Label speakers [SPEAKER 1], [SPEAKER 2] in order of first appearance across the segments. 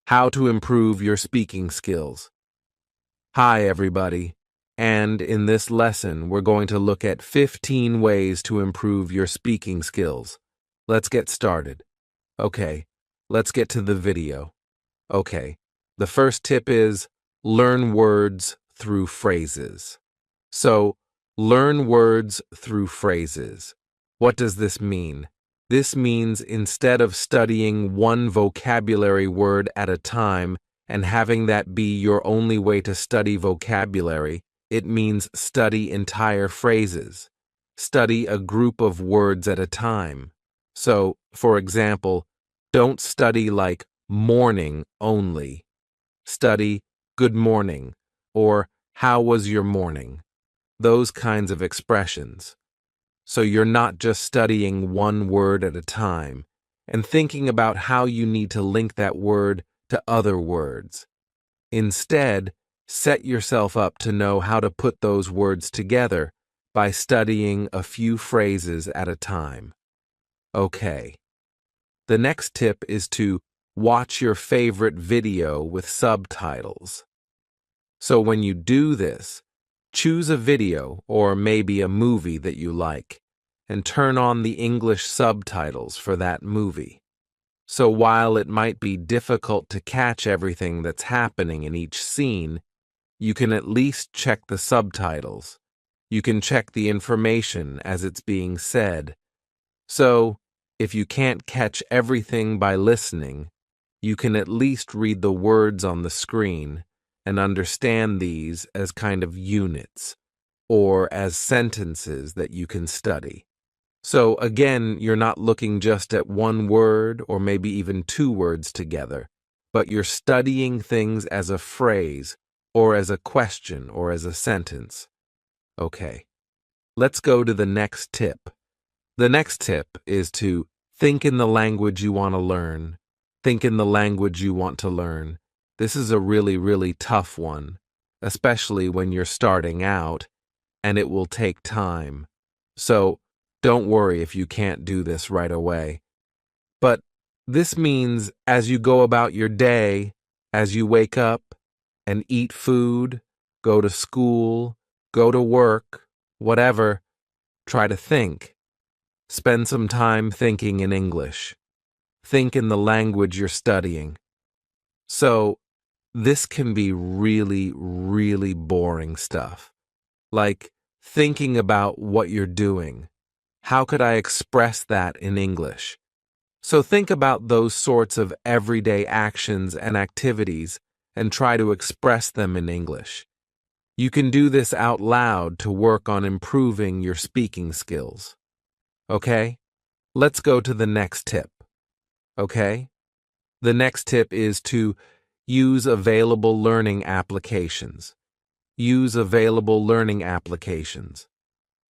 [SPEAKER 1] How to improve your speaking skills. Hi, everybody. And in this lesson, we're going to look at 15 ways to improve your speaking skills. Let's get started. Okay, let's get to the video. Okay, the first tip is learn words through phrases. So, learn words through phrases. What does this mean? This means instead of studying one vocabulary word at a time and having that be your only way to study vocabulary, it means study entire phrases. Study a group of words at a time. So, for example, don't study like morning only. Study good morning or how was your morning? Those kinds of expressions. So you're not just studying one word at a time and thinking about how you need to link that word to other words. Instead, set yourself up to know how to put those words together by studying a few phrases at a time. Okay. The next tip is to watch your favorite video with subtitles. So when you do this, choose a video or maybe a movie that you like and turn on the English subtitles for that movie. So while it might be difficult to catch everything that's happening in each scene, you can at least check the subtitles. You can check the information as it's being said. So, if you can't catch everything by listening, you can at least read the words on the screen and understand these as kind of units, or as sentences that you can study. So again, you're not looking just at one word or maybe even two words together, but you're studying things as a phrase, or as a question, or as a sentence. Okay, let's go to the next tip. The next tip is to think in the language you want to learn. Think in the language you want to learn. This is a really, really tough one, especially when you're starting out, and it will take time. So don't worry if you can't do this right away. But this means as you go about your day, as you wake up and eat food, go to school, go to work, whatever, try to think. Spend some time thinking in English. Think in the language you're studying. So, this can be really, really boring stuff. Like thinking about what you're doing. How could I express that in English? So think about those sorts of everyday actions and activities and try to express them in English. You can do this out loud to work on improving your speaking skills. Okay? Let's go to the next tip. Okay? The next tip is to use available learning applications. Use available learning applications.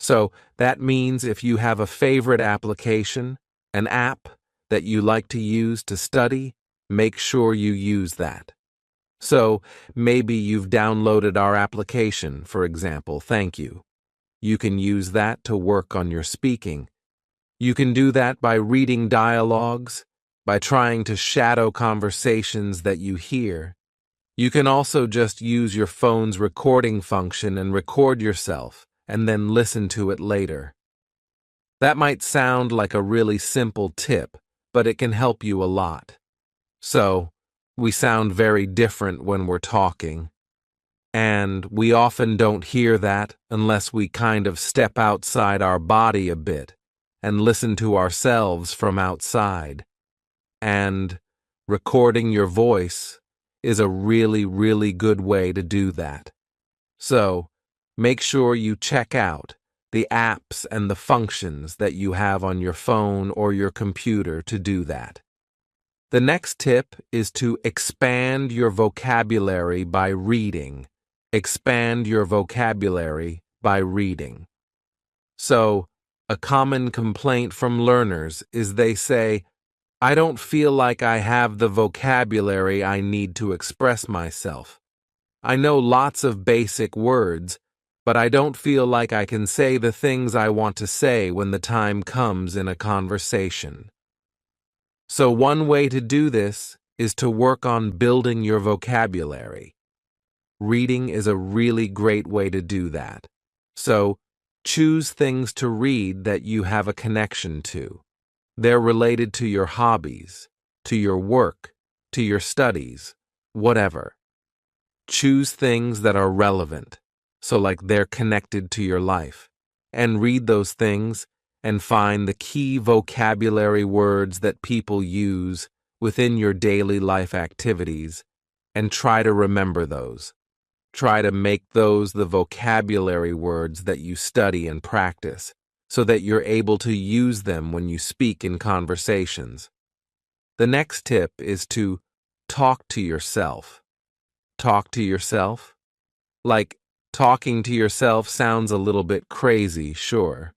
[SPEAKER 1] So that means if you have a favorite application, an app that you like to use to study, make sure you use that. So maybe you've downloaded our application, for example, thank you. You can use that to work on your speaking. You can do that by reading dialogues, by trying to shadow conversations that you hear. You can also just use your phone's recording function and record yourself, and then listen to it later. That might sound like a really simple tip, but it can help you a lot. So, we sound very different when we're talking. And we often don't hear that unless we kind of step outside our body a bit and listen to ourselves from outside. And recording your voice is a really, really good way to do that. So, make sure you check out the apps and the functions that you have on your phone or your computer to do that. The next tip is to expand your vocabulary by reading. Expand your vocabulary by reading. So, a common complaint from learners is they say, I don't feel like I have the vocabulary I need to express myself. I know lots of basic words, but I don't feel like I can say the things I want to say when the time comes in a conversation. So one way to do this is to work on building your vocabulary. Reading is a really great way to do that. So, choose things to read that you have a connection to. They're related to your hobbies, to your work, to your studies, whatever. Choose things that are relevant, so like they're connected to your life, and read those things and find the key vocabulary words that people use within your daily life activities, and try to remember those. Try to make those the vocabulary words that you study and practice, so that you're able to use them when you speak in conversations. The next tip is to talk to yourself. Talk to yourself? Like, talking to yourself sounds a little bit crazy, sure.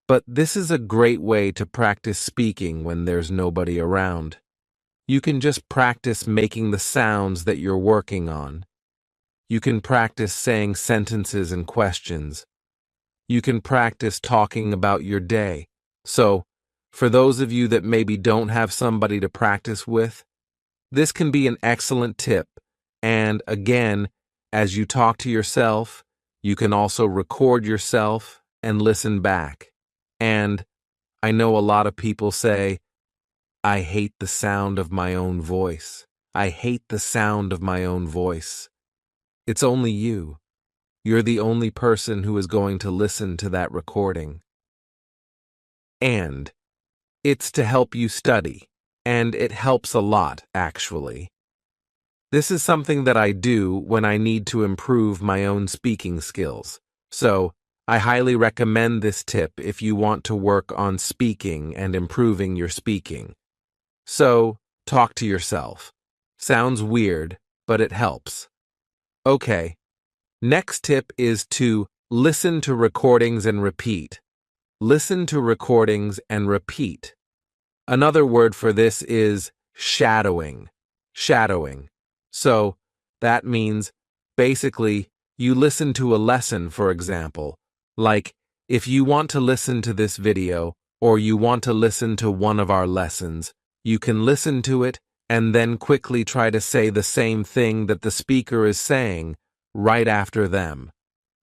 [SPEAKER 1] But this is a great way to practice speaking when there's nobody around. You can just practice making the sounds that you're working on. You can practice saying sentences and questions. You can practice talking about your day. So, for those of you that maybe don't have somebody to practice with, this can be an excellent tip. And again, as you talk to yourself, you can also record yourself and listen back. And I know a lot of people say, I hate the sound of my own voice. I hate the sound of my own voice. It's only you. You're the only person who is going to listen to that recording. And it's to help you study. And it helps a lot, actually. This is something that I do when I need to improve my own speaking skills. So, I highly recommend this tip if you want to work on speaking and improving your speaking. So, talk to yourself. Sounds weird, but it helps. Okay, next tip is to listen to recordings and repeat. Listen to recordings and repeat. Another word for this is shadowing. Shadowing. So, that means, basically, you listen to a lesson, for example. Like, if you want to listen to this video, or you want to listen to one of our lessons, you can listen to it and then quickly try to say the same thing that the speaker is saying right after them.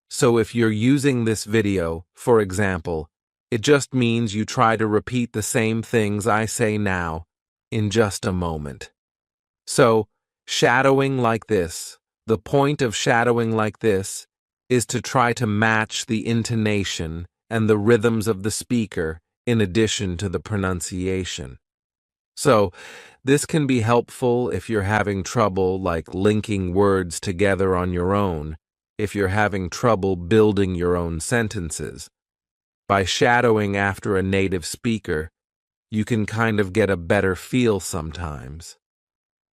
[SPEAKER 1] So if you're using this video, for example, it just means you try to repeat the same things I say now in just a moment. So, shadowing like this, the point of shadowing like this is to try to match the intonation and the rhythms of the speaker in addition to the pronunciation. So, this can be helpful if you're having trouble like linking words together on your own, if you're having trouble building your own sentences. By shadowing after a native speaker, you can kind of get a better feel sometimes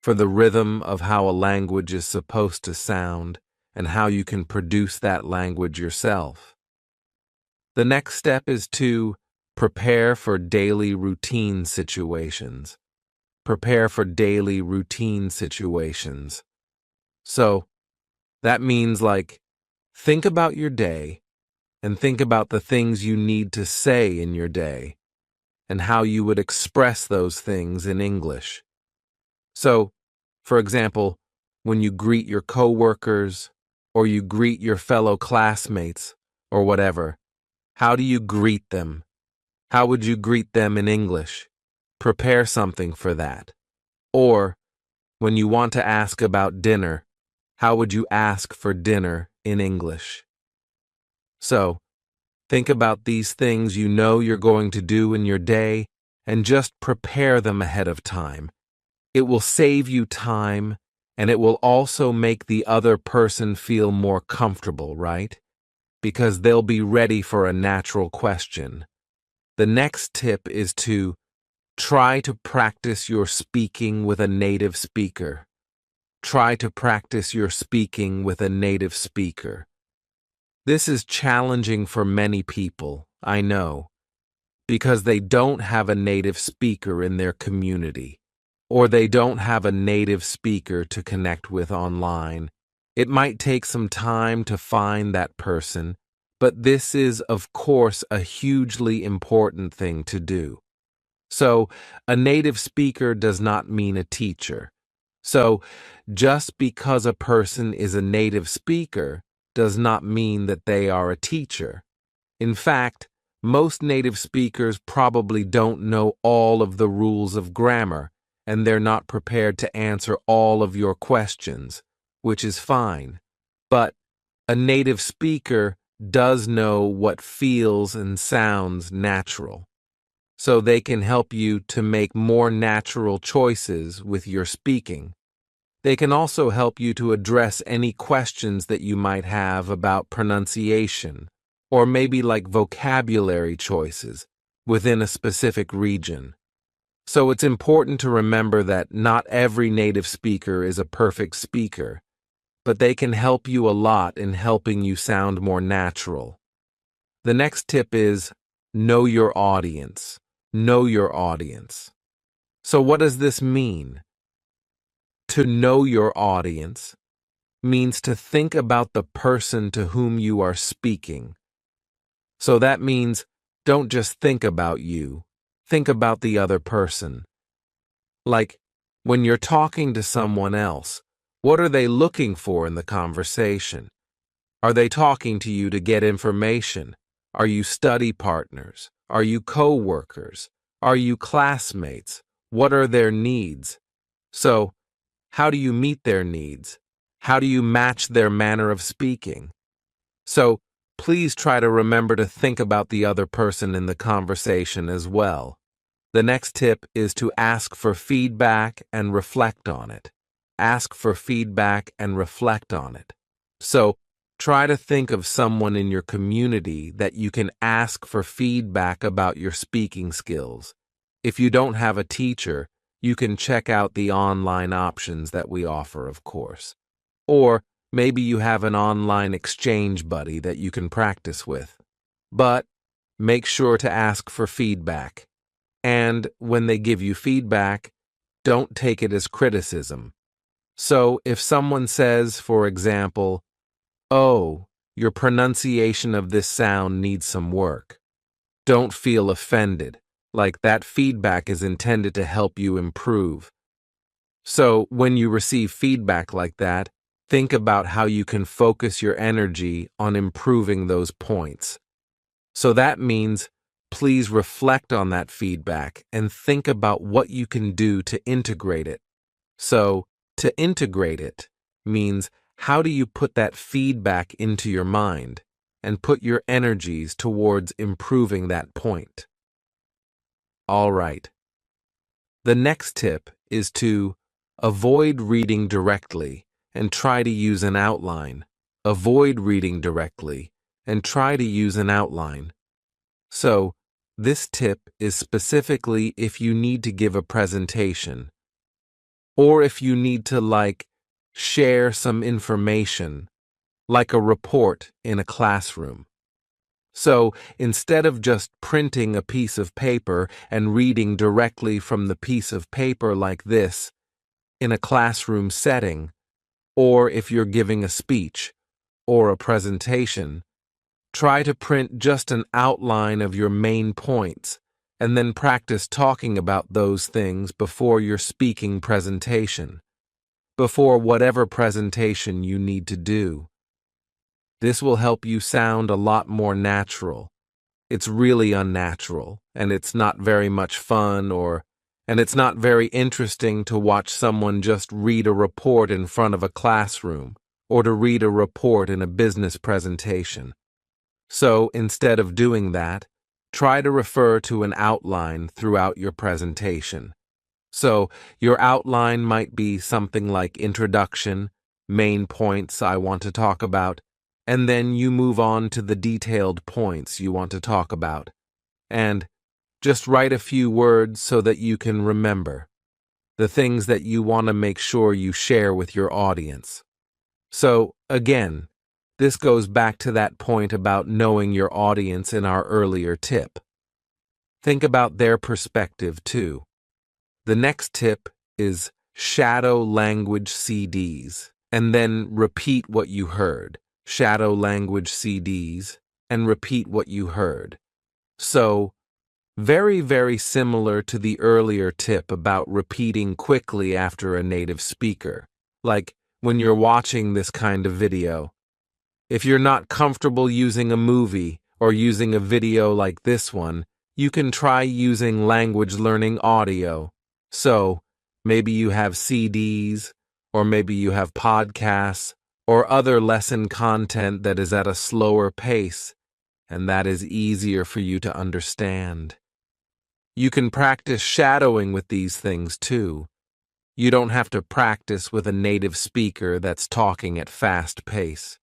[SPEAKER 1] for the rhythm of how a language is supposed to sound and how you can produce that language yourself. The next step is to prepare for daily routine situations. Prepare for daily routine situations. So, that means like, think about your day and think about the things you need to say in your day and how you would express those things in English. So, for example, when you greet your coworkers or you greet your fellow classmates or whatever, how do you greet them? How would you greet them in English? Prepare something for that. Or, when you want to ask about dinner, how would you ask for dinner in English? So, think about these things you know you're going to do in your day and just prepare them ahead of time. It will save you time, and it will also make the other person feel more comfortable, right? Because they'll be ready for a natural question. The next tip is to try to practice your speaking with a native speaker. Try to practice your speaking with a native speaker. This is challenging for many people, I know, because they don't have a native speaker in their community, or they don't have a native speaker to connect with online. It might take some time to find that person, but this is, of course, a hugely important thing to do. So, a native speaker does not mean a teacher. So, just because a person is a native speaker does not mean that they are a teacher. In fact, most native speakers probably don't know all of the rules of grammar, and they're not prepared to answer all of your questions, which is fine. But a native speaker does know what feels and sounds natural, so they can help you to make more natural choices with your speaking. They can also help you to address any questions that you might have about pronunciation, or maybe like vocabulary choices within a specific region. So it's important to remember that not every native speaker is a perfect speaker, but they can help you a lot in helping you sound more natural. The next tip is know your audience. Know your audience. So what does this mean? To know your audience means to think about the person to whom you are speaking. So that means don't just think about you, think about the other person. Like, when you're talking to someone else, what are they looking for in the conversation? Are they talking to you to get information? Are you study partners? Are you co-workers? Are you classmates? What are their needs? So, how do you meet their needs? How do you match their manner of speaking? So, please try to remember to think about the other person in the conversation as well. The next tip is to ask for feedback and reflect on it. Ask for feedback and reflect on it. So, try to think of someone in your community that you can ask for feedback about your speaking skills. If you don't have a teacher, you can check out the online options that we offer, of course. Or maybe you have an online exchange buddy that you can practice with. But make sure to ask for feedback. And when they give you feedback, don't take it as criticism. So if someone says, for example, "Oh, your pronunciation of this sound needs some work," don't feel offended, like that feedback is intended to help you improve. So when you receive feedback like that, think about how you can focus your energy on improving those points. So that means please reflect on that feedback and think about what you can do to integrate it. So to integrate it means how do you put that feedback into your mind and put your energies towards improving that point. All right. The next tip is to avoid reading directly and try to use an outline. Avoid reading directly and try to use an outline. So, this tip is specifically if you need to give a presentation, or if you need to share some information, like a report in a classroom. So, instead of just printing a piece of paper and reading directly from the piece of paper like this, in a classroom setting, or if you're giving a speech or a presentation, try to print just an outline of your main points and then practice talking about those things before your speaking presentation, before whatever presentation you need to do. This will help you sound a lot more natural. It's really unnatural, and it's not very much fun and it's not very interesting to watch someone just read a report in front of a classroom or to read a report in a business presentation. So instead of doing that, try to refer to an outline throughout your presentation. So your outline might be something like introduction, main points I want to talk about, and then you move on to the detailed points you want to talk about. And just write a few words so that you can remember the things that you want to make sure you share with your audience. So, again, this goes back to that point about knowing your audience in our earlier tip. Think about their perspective too. The next tip is shadow language CDs, and then repeat what you heard. Shadow language CDs, and repeat what you heard. So, Very, very similar to the earlier tip about repeating quickly after a native speaker. Like when you're watching this kind of video. If you're not comfortable using a movie or using a video like this one, you can try using language learning audio. So, maybe you have CDs, or maybe you have podcasts, or other lesson content that is at a slower pace, and that is easier for you to understand. You can practice shadowing with these things too. You don't have to practice with a native speaker that's talking at fast pace.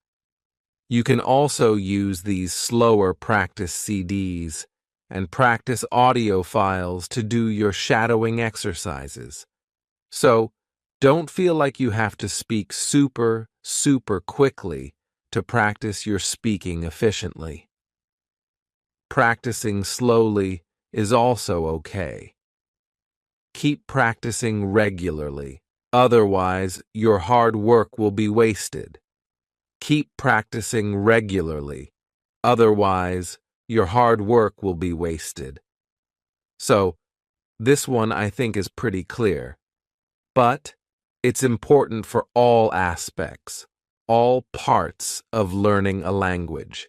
[SPEAKER 1] You can also use these slower practice CDs and practice audio files to do your shadowing exercises. So, don't feel like you have to speak super quickly to practice your speaking efficiently. Practicing slowly is also okay. Keep practicing regularly, otherwise your hard work will be wasted. Keep practicing regularly, otherwise your hard work will be wasted. So, this one I think is pretty clear. But it's important for all aspects, all parts of learning a language.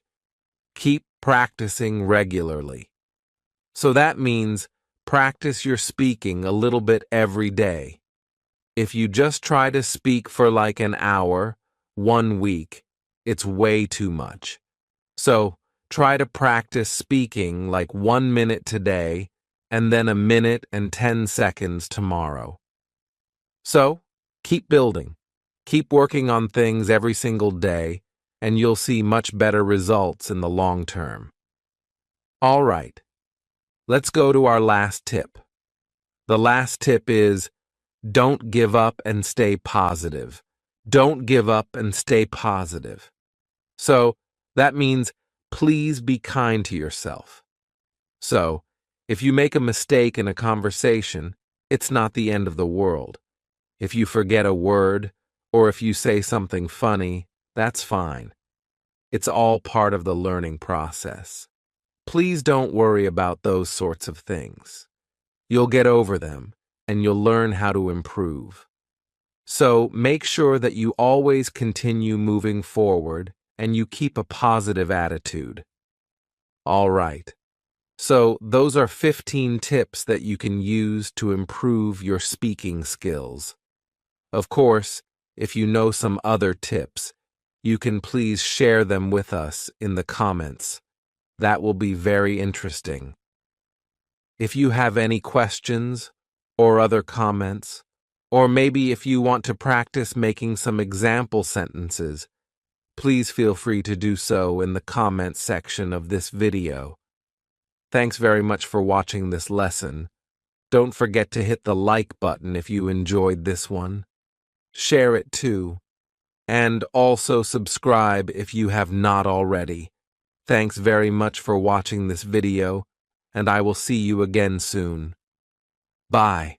[SPEAKER 1] Keep practicing regularly. So that means practice your speaking a little bit every day. If you just try to speak for like an hour, 1 week, it's way too much. So try to practice speaking like 1 minute today and then 1 minute and 10 seconds tomorrow. So keep building. Keep working on things every single day, and you'll see much better results in the long term. All right, let's go to our last tip. The last tip is don't give up and stay positive. Don't give up and stay positive. So that means please be kind to yourself. So if you make a mistake in a conversation, it's not the end of the world. If you forget a word, or if you say something funny, that's fine. It's all part of the learning process. Please don't worry about those sorts of things. You'll get over them, and you'll learn how to improve. So make sure that you always continue moving forward and you keep a positive attitude. All right. So those are 15 tips that you can use to improve your speaking skills. Of course, if you know some other tips, you can please share them with us in the comments. That will be very interesting. If you have any questions or other comments, or maybe if you want to practice making some example sentences, please feel free to do so in the comments section of this video. Thanks very much for watching this lesson. Don't forget to hit the like button if you enjoyed this one. Share it too. And also subscribe if you have not already. Thanks very much for watching this video, and I will see you again soon. Bye.